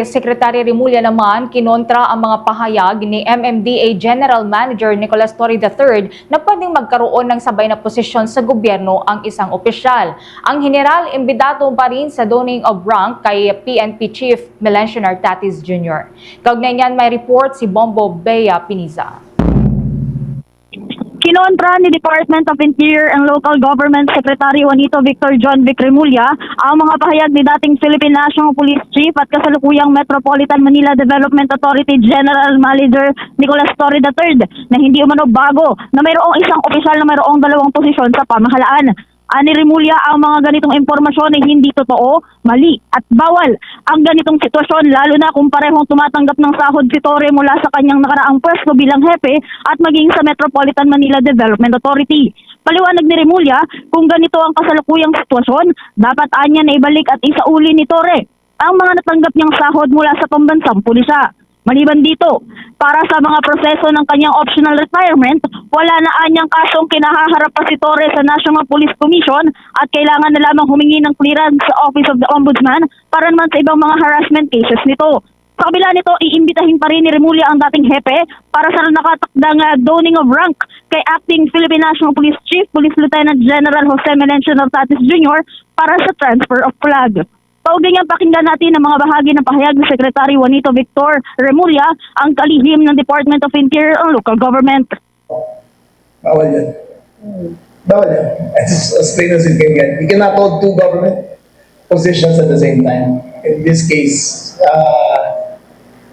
Secretary Remulla naman kinontra ang mga pahayag ni MMDA General Manager Nicolas Torre III na pwedeng magkaroon ng sabay na posisyon sa gobyerno ang isang opisyal. Ang general imbitado pa rin sa donning of rank kay PNP Chief Melencio Nartatis Jr. Kaugnay niyan may report si Bombo Bea Piniza. Kinontra ni Department of Interior and Local Government Secretary Juanito Victor John Vic Remulla ang mga pahayag ni dating Philippine National Police Chief at kasalukuyang Metropolitan Manila Development Authority General Manager Nicolas Torre III na hindi umano bago na mayroong isang opisyal na mayroong dalawang posisyon sa pamahalaan. Ani Remulla, ang mga ganitong impormasyon ay hindi totoo, mali at bawal. Ang ganitong sitwasyon lalo na kung parehong tumatanggap ng sahod si Torre mula sa kanyang nakaraang pwesto bilang hepe at maging sa Metropolitan Manila Development Authority. Paliwanag ni Remulla, kung ganito ang kasalukuyang sitwasyon, dapat anya na ibalik at isauli ni Torre ang mga natanggap niyang sahod mula sa pambansang pulisya. Maliban dito, para sa mga proseso ng kanyang optional retirement, wala na anyang kasong kinahaharap pa si Torre sa National Police Commission at kailangan na lamang humingi ng clearance sa Office of the Ombudsman para naman sa ibang mga harassment cases nito. Sa kabila nito, iimbitahin pa rin ni Remulla ang dating hepe para sa nakatakdang donning of rank kay Acting Philippine National Police Chief Police Lieutenant General Jose Melencio Nartatis Jr. para sa transfer of flag. Kaugnay niyang pakinggan natin ang mga bahagi ng pahayag ni Secretary Juanito Victor Remulla, ang kalihim ng Department of Interior and Local Government. Bawal yan. Bawal yan. As plain as you can get. You cannot hold two government positions at the same time. In this case,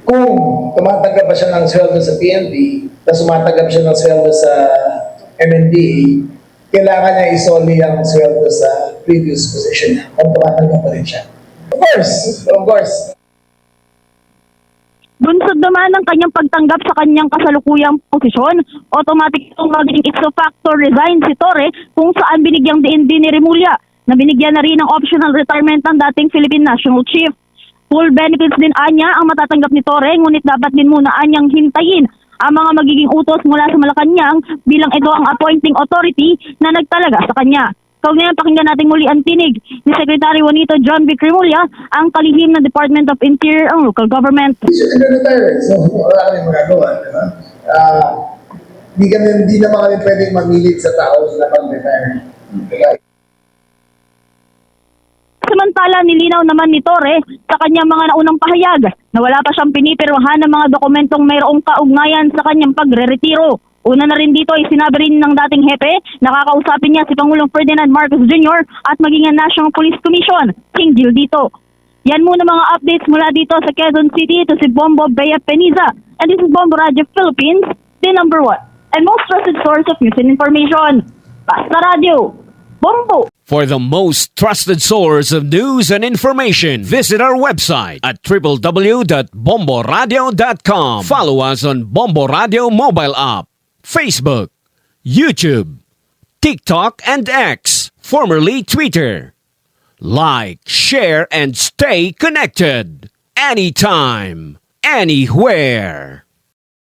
kung tumatanggap pa siya ng sweldo sa PNP, tapos tumatanggap siya ng sweldo sa MMDA, kailangan niya isoli ang sweldo sa previous position niya kung tumatanggap pa rin siya. Of course. Bunsod naman ng kanyang pagtanggap sa kanyang kasalukuyang posisyon, automatic itong magiging ipso facto resign si Torre kung saan binigyang diin din ni Remulla na binigyan na rin ng optional retirement ng dating Philippine National Chief. Full benefits din anya ang matatanggap ni Torre, ngunit dapat din muna anyang hintayin ang mga magiging utos mula sa Malacanang bilang ito ang appointing authority na nagtalaga sa kanya. Kaugnay pakinggan natin muli ang tinig ni Secretary Juanito John Vic Remulla, ang kalihim ng Department of Interior and Local Government. He's retire, so wala kami magagawa. Hindi naman kami pwedeng mamilit sa tao na pag-retire. Samantala, nilinaw naman ni Torre sa kanyang mga naunang pahayag na wala pa siyang pinipirmahan ng mga dokumentong mayroong kaugnayan sa kanyang pagre-retiro. Una na rin dito ay sinabi rin ng dating hepe na kakausapin niya si Pangulong Ferdinand Marcos Jr. at maging ang National Police Commission. Hinggil dito. Yan muna mga updates mula dito sa Quezon City. Ito si Bombo Bea Piniza. And this is Bombo Radio Philippines, the number one and most trusted source of news and information. Basta Radio. Bombo! For the most trusted source of news and information, visit our website at www.bomboradio.com. Follow us on Bombo Radio mobile app, Facebook, YouTube, TikTok, and X, formerly Twitter. Like, share, and stay connected. Anytime, anywhere.